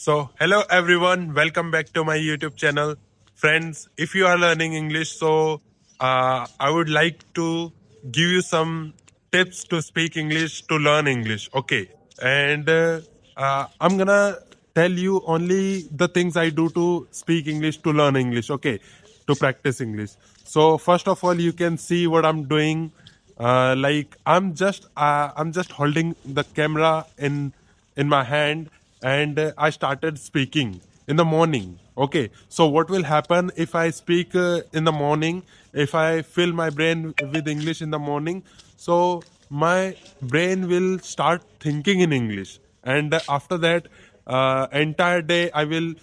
So, hello everyone, welcome back to my YouTube channel. Friends, if you are learning English, I would like to give you some tips to speak English, to learn English. Okay. And I'm gonna tell you only the things I do to speak English, to learn English. Okay. To practice English. So, first of all, you can see what I'm doing. Like I'm just holding the camera in my hand, and I started speaking in the morning. Okay, so what will happen if I speak in the morning? If I fill my brain with English in the morning, so my brain will start thinking in English, and after that, entire day I will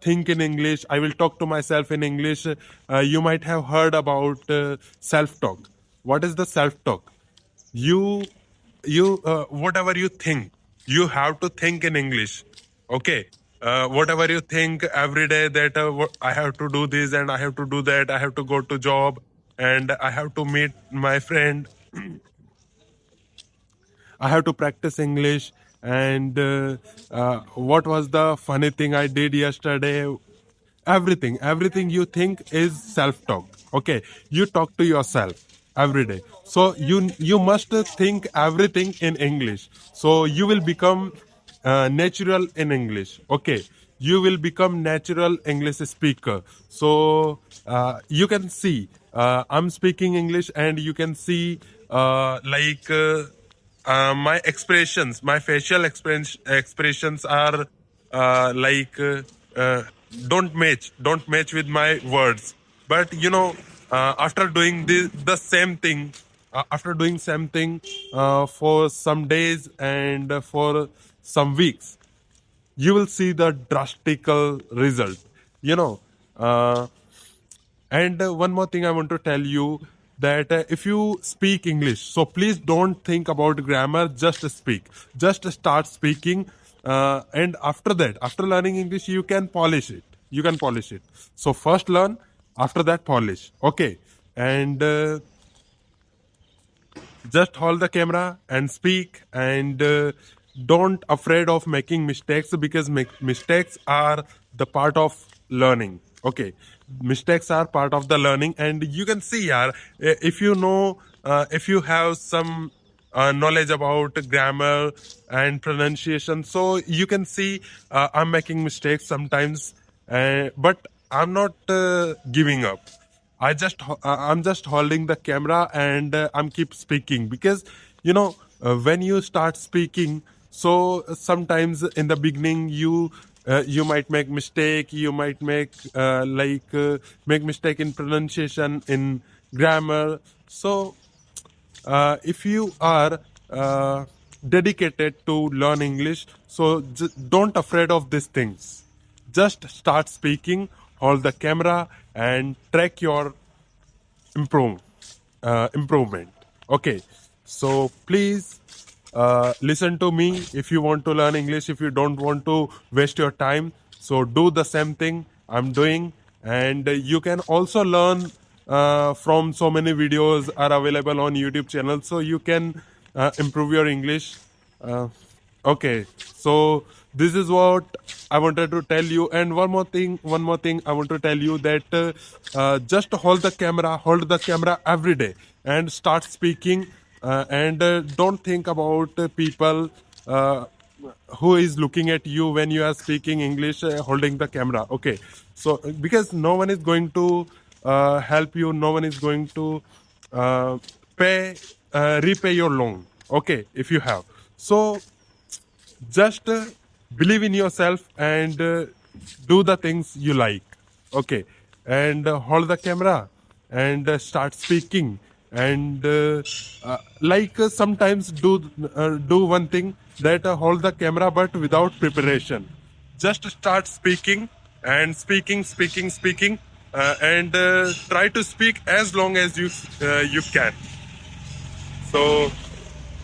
think in English. I will talk to myself in English. You might have heard about self talk. What is the self talk? You whatever you think, you have to think in English. Okay. Whatever you think every day, that I have to do this and I have to do that, I have to go to job and I have to meet my friend, I have to practice English. And what was the funny thing I did yesterday? Everything you think is self talk. Okay, you talk to yourself every day. So you must think everything in English. So you will become natural in English. Okay, you will become natural English speaker. So you can see I'm speaking English, and you can see my expressions, my facial expressions are like don't match with my words. But after doing the same thing, after doing same thing for some days and for some weeks, you will see the drastical result. You know, uh, and one more thing I want to tell you, that if you speak English, so please don't think about grammar, just speak. Just start speaking. And after that, after learning English, you can polish it. You can polish it. So first learn, after that polish. Okay. And just hold the camera and speak, and don't afraid of making mistakes, because mistakes are the part of learning. Okay, mistakes are part of the learning. And you can see, if you know, if you have some knowledge about grammar and pronunciation, so you can see I'm making mistakes sometimes, but I'm not giving up. I'm just holding the camera, and I'm keep speaking, because when you start speaking, so sometimes in the beginning you might make mistake, you might make mistake in pronunciation, in grammar. So if you are dedicated to learn English, so don't afraid of these things. Just start speaking, hold the camera, and track your improve improvement. Okay, so please listen to me. If you want to learn English, if you don't want to waste your time, so do the same thing I'm doing. And you can also learn from so many videos are available on YouTube channel, so you can improve your English. uh, Okay, so this is what I wanted to tell you. And one more thing I want to tell you, that just hold the camera every day, and start speaking. And don't think about people who is looking at you when you are speaking English, holding the camera. Okay, so because no one is going to help you, no one is going to uh, pay repay your loan. Okay, if you have. So just believe in yourself, and do the things you like. Okay, and hold the camera, and start speaking. And sometimes do one thing, that hold the camera but without preparation. Just start speaking, and speaking, and try to speak as long as you can. So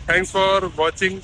thanks for watching.